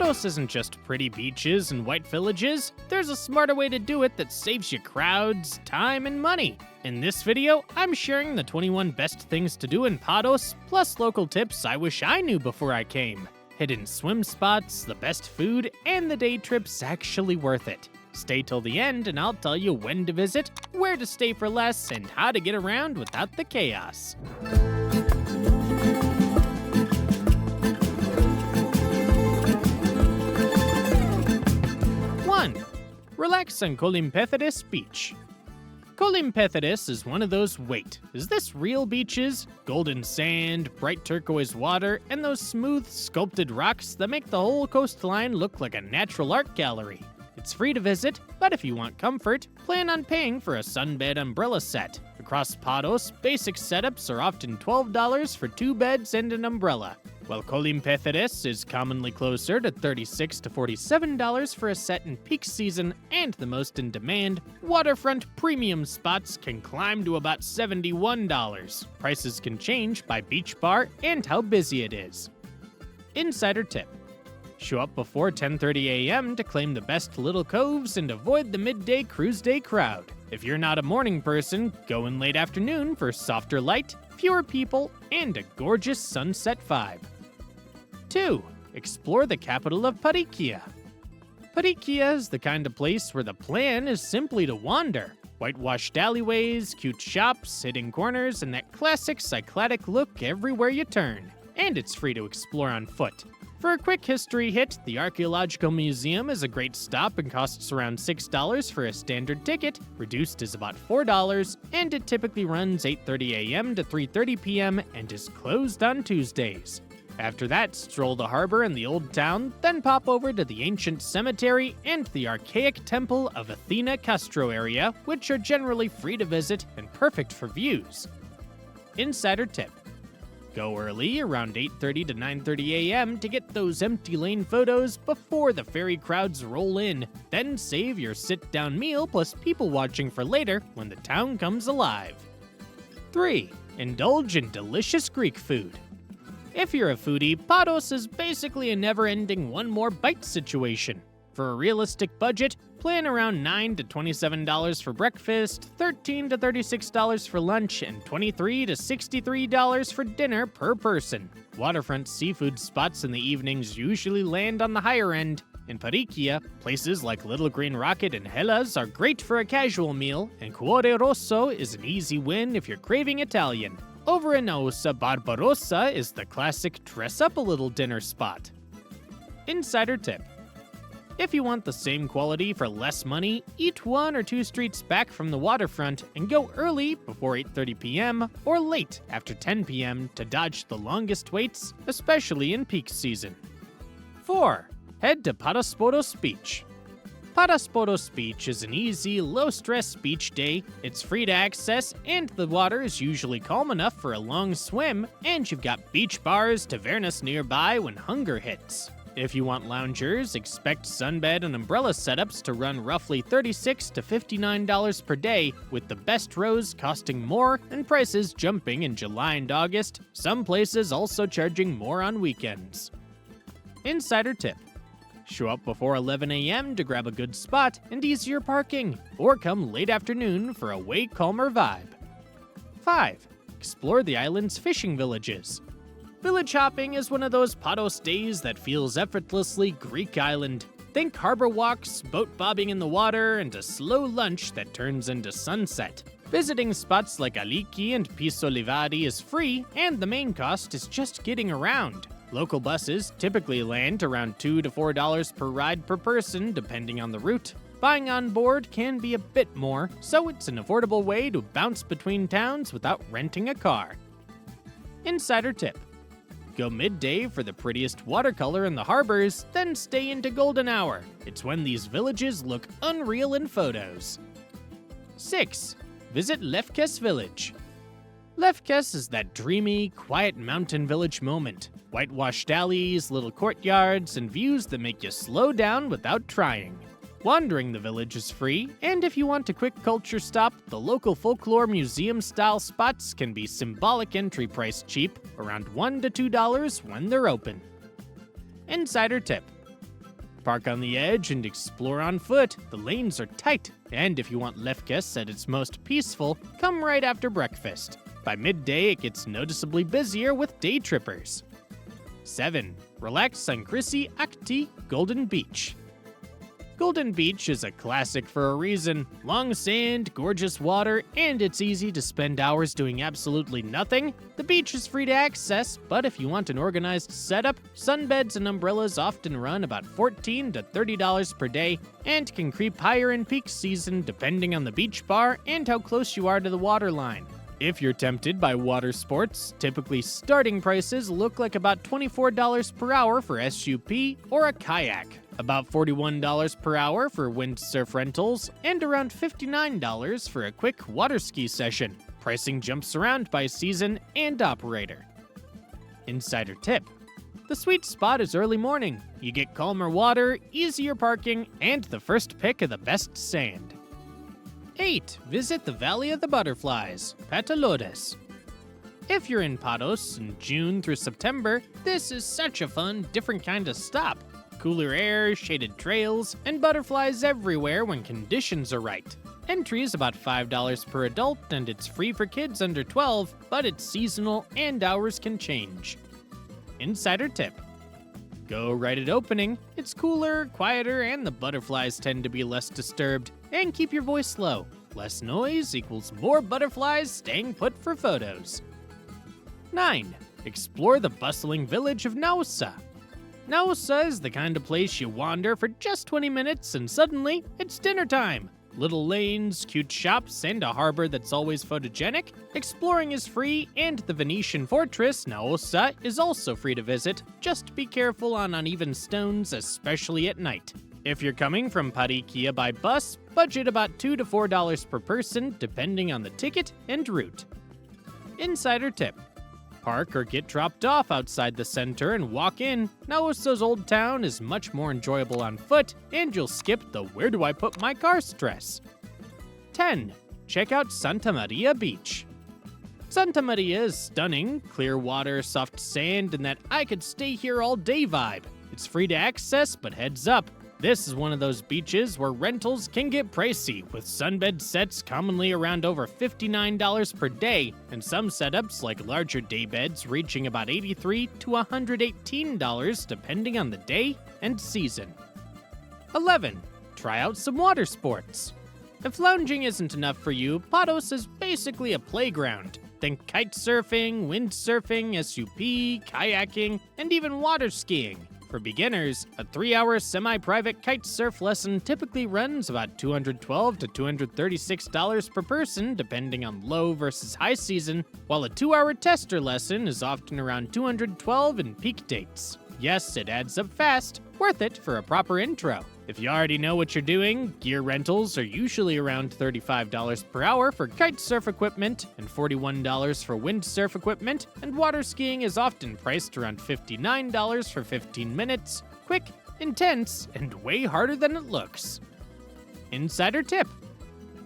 Paros isn't just pretty beaches and white villages. There's a smarter way to do it that saves you crowds, time, and money. In this video, I'm sharing the 21 best things to do in Paros, plus local tips I wish I knew before I came. Hidden swim spots, the best food, and the day trip's actually worth it. Stay till the end and I'll tell you when to visit, where to stay for less, and how to get around without the chaos. 1. Relax on Kolympetheres Beach. Kolympetheres is one of those is this real beaches? Golden sand, bright turquoise water, and those smooth, sculpted rocks that make the whole coastline look like a natural art gallery. It's free to visit, but if you want comfort, plan on paying for a sunbed umbrella set. Across Paros, basic setups are often $12 for 2 beds and an umbrella, while Kolympetheres is commonly closer to $36 to $47 for a set in peak season, and the most in-demand, waterfront premium spots can climb to about $71. Prices can change by beach bar and how busy it is. Insider tip. Show up before 10:30 a.m. to claim the best little coves and avoid the midday cruise day crowd. If you're not a morning person, go in late afternoon for softer light, fewer people, and a gorgeous sunset vibe. 2. Explore the capital of Parikia. Parikia is the kind of place where the plan is simply to wander. Whitewashed alleyways, cute shops, hidden corners, and that classic cycladic look everywhere you turn. And it's free to explore on foot. For a quick history hit, the Archaeological Museum is a great stop and costs around $6 for a standard ticket, reduced is about $4, and it typically runs 8:30 a.m. to 3:30 p.m. and is closed on Tuesdays. After that, stroll the harbor and the old town, then pop over to the ancient cemetery and the archaic temple of Athena Castro area, which are generally free to visit and perfect for views. Insider tip. Go early, around 8:30 to 9:30 a.m. to get those empty lane photos before the ferry crowds roll in. Then save your sit-down meal plus people watching for later when the town comes alive. 3. Indulge in delicious Greek food. If you're a foodie, Paros is basically a never-ending one more bite situation. For a realistic budget, plan around $9 to $27 for breakfast, $13 to $36 for lunch, and $23 to $63 for dinner per person. Waterfront seafood spots in the evenings usually land on the higher end. In Parikia, places like Little Green Rocket and Hellas are great for a casual meal, and Cuore Rosso is an easy win if you're craving Italian. Over in Naousa, Barbarossa is the classic dress-up-a-little dinner spot. Insider tip. If you want the same quality for less money, eat 1 or 2 streets back from the waterfront and go early before 8:30 p.m. or late after 10 p.m. to dodge the longest waits, especially in peak season. 4. Head to Parasporos Beach. Parasporos Beach is an easy, low-stress beach day. It's free to access, and the water is usually calm enough for a long swim, and you've got beach bars, tavernas nearby when hunger hits. If you want loungers, expect sunbed and umbrella setups to run roughly $36 to $59 per day, with the best rows costing more and prices jumping in July and August, some places also charging more on weekends. Insider tip. Show up before 11 a.m. to grab a good spot and easier parking, or come late afternoon for a way calmer vibe. 5. Explore the island's fishing villages. Village hopping is one of those Paros days that feels effortlessly Greek island. Think harbor walks, boat bobbing in the water, and a slow lunch that turns into sunset. Visiting spots like Aliki and Piso Livadi is free, and the main cost is just getting around. Local buses typically land around $2 to $4 per ride per person, depending on the route. Buying on board can be a bit more, so it's an affordable way to bounce between towns without renting a car. Insider tip. Go midday for the prettiest watercolor in the harbors, then stay into golden hour. It's when these villages look unreal in photos. 6. Visit Lefkes village. Lefkes is that dreamy, quiet mountain village moment. Whitewashed alleys, little courtyards, and views that make you slow down without trying. Wandering the village is free, and if you want a quick culture stop, the local folklore museum-style spots can be symbolic entry price cheap, around $1 to $2 when they're open. Insider tip. Park on the edge and explore on foot. The lanes are tight, and if you want Lefkes at its most peaceful, come right after breakfast. By midday, it gets noticeably busier with day trippers. 7. Relax on Chrissi, Akti, Golden Beach. Golden Beach is a classic for a reason. Long sand, gorgeous water, and it's easy to spend hours doing absolutely nothing. The beach is free to access, but if you want an organized setup, sunbeds and umbrellas often run about $14 to $30 per day and can creep higher in peak season depending on the beach bar and how close you are to the waterline. If you're tempted by Watersports, typically starting prices look like about $24 per hour for SUP or a kayak, about $41 per hour for windsurf rentals, and around $59 for a quick water ski session. Pricing jumps around by season and operator. Insider tip: the sweet spot is early morning. You get calmer water, easier parking, and the first pick of the best sand. 8. Visit the Valley of the Butterflies, Petaloudes. If you're in Paros in June through September, this is such a fun, different kind of stop. Cooler air, shaded trails, and butterflies everywhere when conditions are right. Entry is about $5 per adult, and it's free for kids under 12, but it's seasonal and hours can change. Insider tip: go right at opening. It's cooler, quieter, and the butterflies tend to be less disturbed. And keep your voice low. Less noise equals more butterflies staying put for photos. 9. Explore the bustling village of Naousa. Naousa is the kind of place you wander for just 20 minutes and suddenly it's dinner time. Little lanes, cute shops, and a harbor that's always photogenic. Exploring is free, and the Venetian fortress, Naousa, is also free to visit. Just be careful on uneven stones, especially at night. If you're coming from Parikia by bus, budget about $2 to $4 per person, depending on the ticket and route. Insider tip: park or get dropped off outside the center and walk in. Naousa's old town is much more enjoyable on foot, and you'll skip the "where do I put my car" stress. 10. Check out Santa Maria Beach. Santa Maria is stunning, clear water, soft sand, and that I could stay here all day vibe. It's free to access, but heads up, this is one of those beaches where rentals can get pricey, with sunbed sets commonly around over $59 per day, and some setups like larger day beds reaching about $83 to $118 depending on the day and season. 11. Try out some water sports. If lounging isn't enough for you, Paros is basically a playground. Think kite surfing, windsurfing, SUP, kayaking, and even water skiing. For beginners, a 3-hour semi-private kite surf lesson typically runs about $212 to $236 per person, depending on low versus high season, while a 2-hour tester lesson is often around $212 in peak dates. Yes, it adds up fast, worth it for a proper intro. If you already know what you're doing, gear rentals are usually around $35 per hour for kite surf equipment and $41 for windsurf equipment, and water skiing is often priced around $59 for 15 minutes. Quick, intense, and way harder than it looks. Insider tip: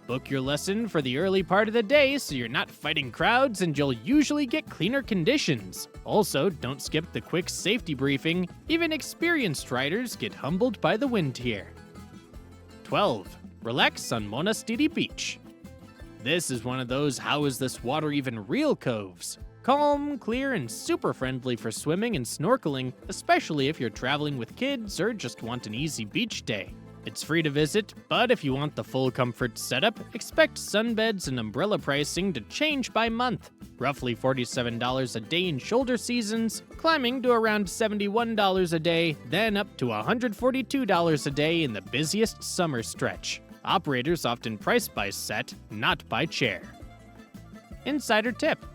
book your lesson for the early part of the day so you're not fighting crowds and you'll usually get cleaner conditions. Also, don't skip the quick safety briefing. Even experienced riders get humbled by the wind here. 12. Relax on Monastiri Beach. This is one of those "how is this water even real" coves. Calm, clear, and super friendly for swimming and snorkeling, especially if you're traveling with kids or just want an easy beach day. It's free to visit, but if you want the full comfort setup, expect sunbeds and umbrella pricing to change by month. Roughly $47 a day in shoulder seasons, climbing to around $71 a day, then up to $142 a day in the busiest summer stretch. Operators often price by set, not by chair. Insider tip: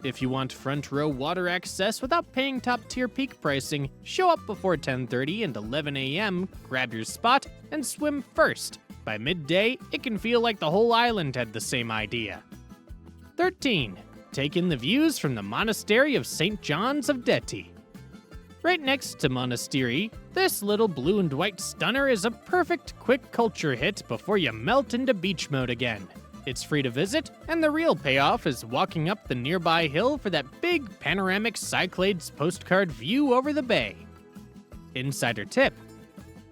if you want front row water access without paying top-tier peak pricing, show up before 10:30 and 11 a.m., grab your spot, and swim first. By midday, it can feel like the whole island had the same idea. 13. Take in the views from the Monastery of St. John's of Deti. Right next to Monastiri, this little blue and white stunner is a perfect quick culture hit before you melt into beach mode again. It's free to visit, and the real payoff is walking up the nearby hill for that big panoramic Cyclades postcard view over the bay. Insider tip: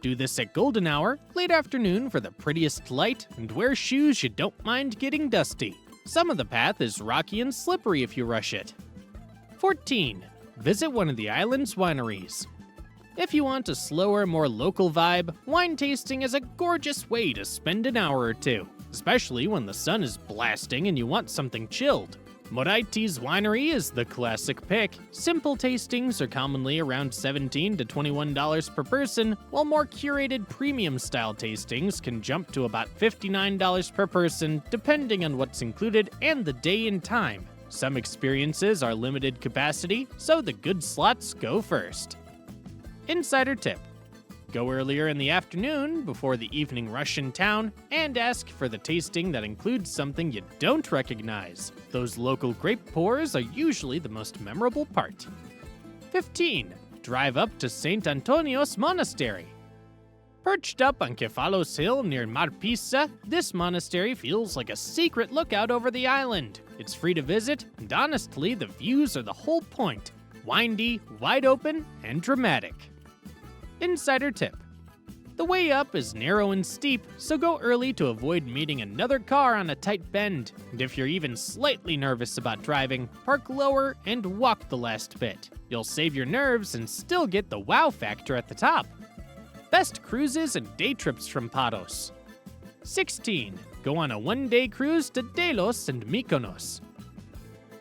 Do this at golden hour, late afternoon for the prettiest light, and wear shoes you don't mind getting dusty. Some of the path is rocky and slippery if you rush it. 14. Visit one of the island's wineries. If you want a slower, more local vibe, wine tasting is a gorgeous way to spend an hour or two, especially when the sun is blasting and you want something chilled. Moraiti's winery is the classic pick. Simple tastings are commonly around $17 to $21 per person, while more curated premium-style tastings can jump to about $59 per person, depending on what's included and the day and time. Some experiences are limited capacity, so the good slots go first. Insider tip. Go earlier in the afternoon, before the evening rush in town, and ask for the tasting that includes something you don't recognize. Those local grape pours are usually the most memorable part. 15. Drive up to St. Antonios Monastery. Perched up on Kefalos Hill near Marpissa, this monastery feels like a secret lookout over the island. It's free to visit, and honestly, the views are the whole point. Windy, wide open, and dramatic. Insider tip. The way up is narrow and steep, so go early to avoid meeting another car on a tight bend. And if you're even slightly nervous about driving, park lower and walk the last bit. You'll save your nerves and still get the wow factor at the top. Best cruises and day trips from Paros. 16. Go on a one-day cruise to Delos and Mykonos.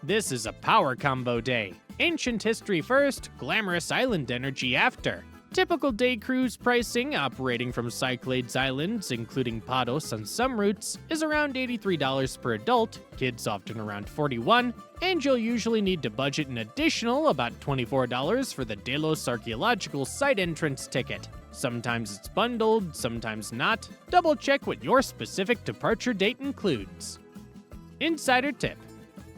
This is a power combo day. Ancient history first, glamorous island energy after. Typical day cruise pricing, operating from Cyclades Islands, including Paros on some routes, is around $83 per adult, kids often around $41, and you'll usually need to budget an additional about $24 for the Delos archaeological site entrance ticket. Sometimes it's bundled, sometimes not. Double check what your specific departure date includes. Insider tip.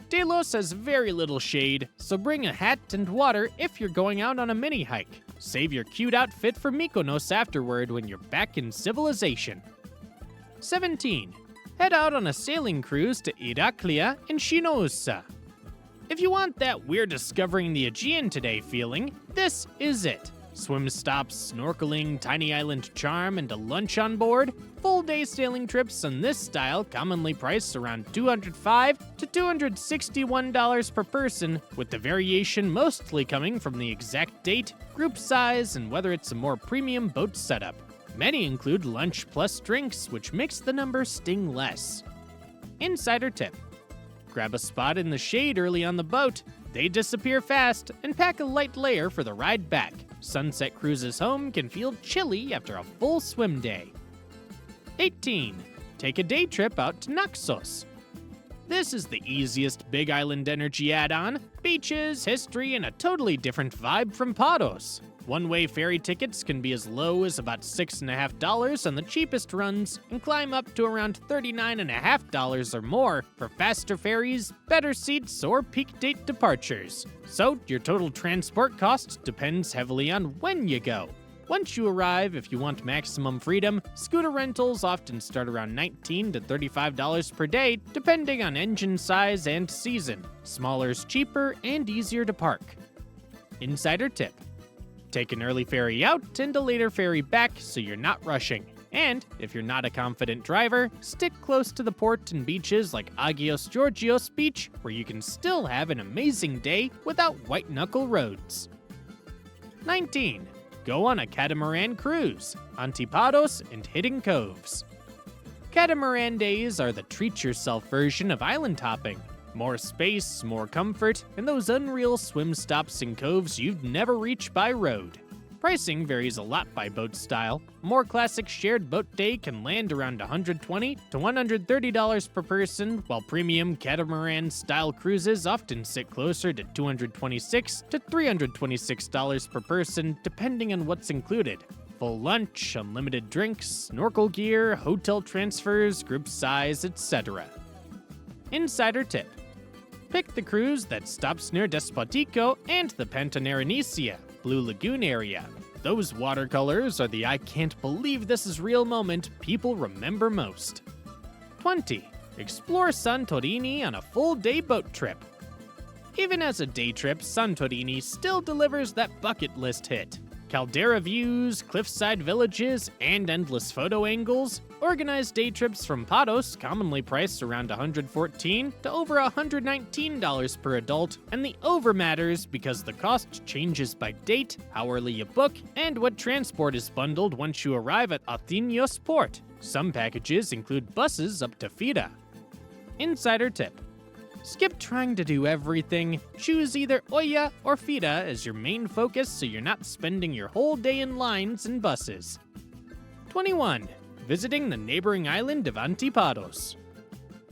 Delos has very little shade, so bring a hat and water if you're going out on a mini hike. Save your cute outfit for Mykonos afterward when you're back in civilization. 17. Head out on a sailing cruise to Iraklia and Schinoussa. If you want that we're discovering the Aegean today feeling, this is it. Swim stops, snorkeling, tiny island charm, and a lunch on board. Full-day sailing trips in this style commonly priced around $205 to $261 per person, with the variation mostly coming from the exact date, group size, and whether it's a more premium boat setup. Many include lunch plus drinks, which makes the number sting less. Insider tip. Grab a spot in the shade early on the boat. They disappear fast, and pack a light layer for the ride back. Sunset cruises home can feel chilly after a full swim day. 18. Take a day trip out to Naxos. This is the easiest Big Island energy add-on. Beaches, history, and a totally different vibe from Paros. One-way ferry tickets can be as low as about $6.50 on the cheapest runs and climb up to around $39.50 or more for faster ferries, better seats, or peak date departures. So your total transport cost depends heavily on when you go. Once you arrive, if you want maximum freedom, scooter rentals often start around $19 to $35 per day, depending on engine size and season. Smaller's cheaper and easier to park. Insider tip. Take an early ferry out and a later ferry back so you're not rushing. And, if you're not a confident driver, stick close to the port and beaches like Agios Georgios Beach, where you can still have an amazing day without white-knuckle roads. 19. Go on a catamaran cruise, Antiparos and hidden coves. Catamaran days are the treat-yourself version of island hopping. More space, more comfort, and those unreal swim stops and coves you'd never reach by road. Pricing varies a lot by boat style. A more classic shared boat day can land around $120 to $130 per person, while premium catamaran-style cruises often sit closer to $226 to $326 per person, depending on what's included. Full lunch, unlimited drinks, snorkel gear, hotel transfers, group size, etc. Insider tip. Pick the cruise that stops near Despotico and the Pantanarinicia, Blue Lagoon area. Those watercolors are the I can't believe this is real moment people remember most. 20. Explore Santorini on a full-day boat trip. Even as a day trip, Santorini still delivers that bucket list hit. Caldera views, cliffside villages, and endless photo angles, organized day trips from Paros commonly priced around $114 to over $119 per adult, and the over matters because the cost changes by date, how early you book, and what transport is bundled once you arrive at Athenios port. Some packages include buses up to Fida. Insider tip: skip trying to do everything. Choose either Oya or Fida as your main focus so you're not spending your whole day in lines and buses. 21. Visiting the neighboring island of Antiparos.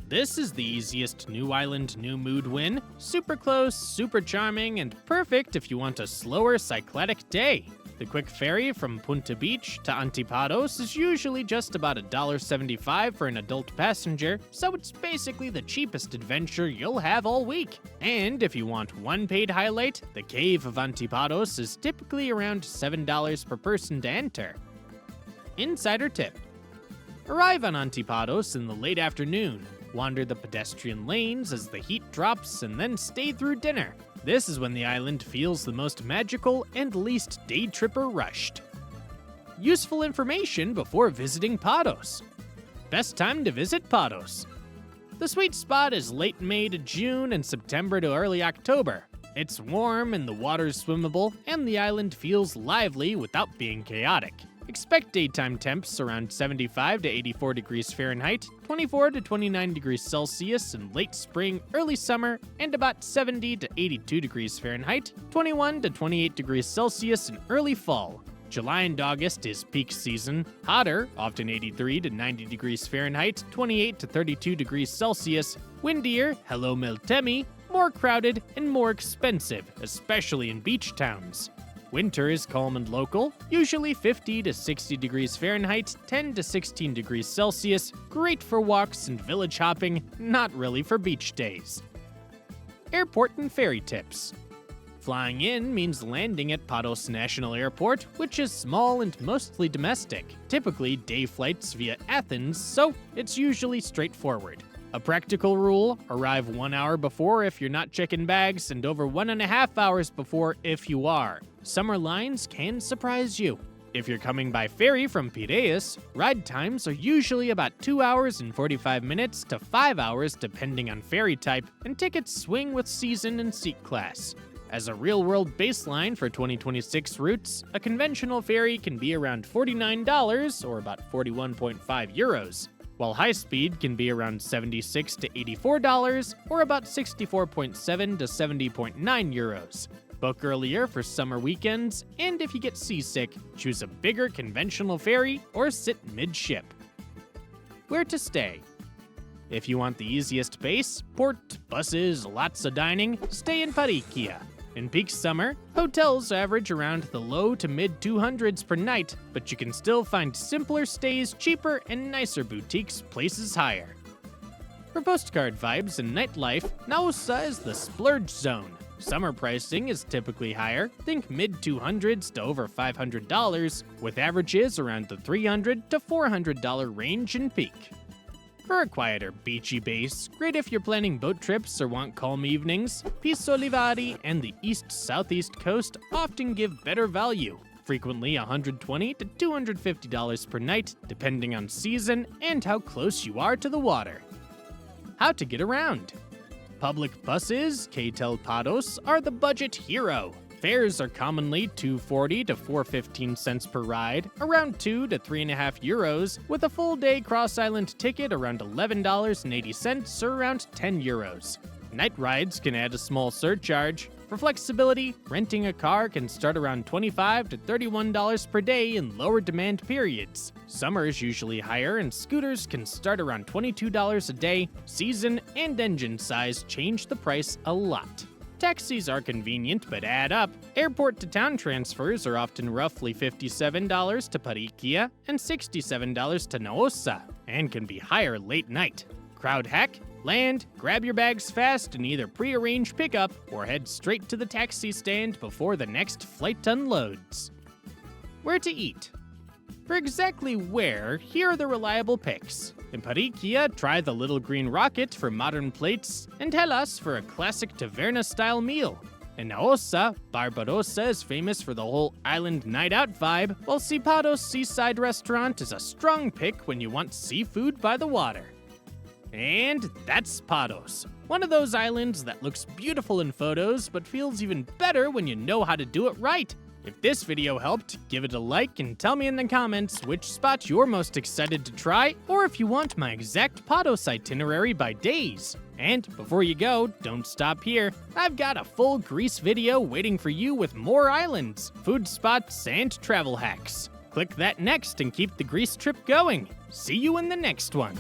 This is the easiest new island, new mood win. Super close, super charming, and perfect if you want a slower cyclic day. The quick ferry from Punta Beach to Antiparos is usually just about $1.75 for an adult passenger, so it's basically the cheapest adventure you'll have all week. And if you want one paid highlight, the cave of Antiparos is typically around $7 per person to enter. Insider tip: arrive on Antiparos in the late afternoon, wander the pedestrian lanes as the heat drops, and then stay through dinner. This is when the island feels the most magical and least day tripper rushed. Useful information before visiting Paros. Best time to visit Paros. The sweet spot is late May to June and September to early October. It's warm and the water's swimmable, and the island feels lively without being chaotic. Expect daytime temps around 75 to 84 degrees Fahrenheit, 24 to 29 degrees Celsius in late spring, early summer, and about 70 to 82 degrees Fahrenheit, 21 to 28 degrees Celsius in early fall. July and August is peak season, hotter, often 83 to 90 degrees Fahrenheit, 28 to 32 degrees Celsius, windier, hello Meltemi, more crowded, and more expensive, especially in beach towns. Winter is calm and local, usually 50 to 60 degrees Fahrenheit, 10 to 16 degrees Celsius, great for walks and village hopping, not really for beach days. Airport and ferry tips. Flying in means landing at Paros National Airport, which is small and mostly domestic, typically day flights via Athens, so it's usually straightforward. A practical rule: arrive 1 hour before if you're not checking bags, and over 1.5 hours before if you are. Summer lines can surprise you. If you're coming by ferry from Piraeus, ride times are usually about 2 hours and 45 minutes to 5 hours depending on ferry type, and tickets swing with season and seat class. As a real-world baseline for 2026 routes, a conventional ferry can be around $49 or about 41.5 euros. While high-speed can be around $76 to $84, or about 64.7 to 70.9 euros. Book earlier for summer weekends, and if you get seasick, choose a bigger conventional ferry or sit midship. Where to stay? If you want the easiest base, port, buses, lots of dining, stay in Parikia. In peak summer, hotels average around the low to mid 200s per night, but you can still find simpler stays cheaper and nicer boutiques places higher. For postcard vibes and nightlife, Naousa is the splurge zone. Summer pricing is typically higher, think mid 200s to over $500, with averages around the $300 to $400 range in peak. For a quieter, beachy base, great if you're planning boat trips or want calm evenings, Pisolivari and the east-southeast coast often give better value, frequently $120 to $250 per night, depending on season and how close you are to the water. How to get around? Public buses, Ketel Paros, are the budget hero. Fares are commonly $2.40 to $4.15 per ride, around 2 to 3.5 euros, with a full-day cross-island ticket around $11.80 or around 10 euros. Night rides can add a small surcharge. For flexibility, renting a car can start around $25 to $31 per day in lower demand periods. Summer is usually higher, and scooters can start around $22 a day. Season and engine size change the price a lot. Taxis are convenient but add up. Airport-to-town transfers are often roughly $57 to Parikia and $67 to Naousa, and can be higher late night. Crowd hack? Land, grab your bags fast, and either pre-arrange pickup or head straight to the taxi stand before the next flight unloads. Where to eat? For exactly where, here are the reliable picks. In Parikia, try the Little Green Rocket for modern plates, and Hellas for a classic taverna-style meal. In Naousa, Barbarossa is famous for the whole island night out vibe, while Paros Seaside Restaurant is a strong pick when you want seafood by the water. And that's Paros, one of those islands that looks beautiful in photos but feels even better when you know how to do it right. If this video helped, give it a like and tell me in the comments which spot you're most excited to try, or if you want my exact Paros itinerary by days. And before you go, don't stop here. I've got a full Greece video waiting for you with more islands, food spots, and travel hacks. Click that next and keep the Greece trip going. See you in the next one.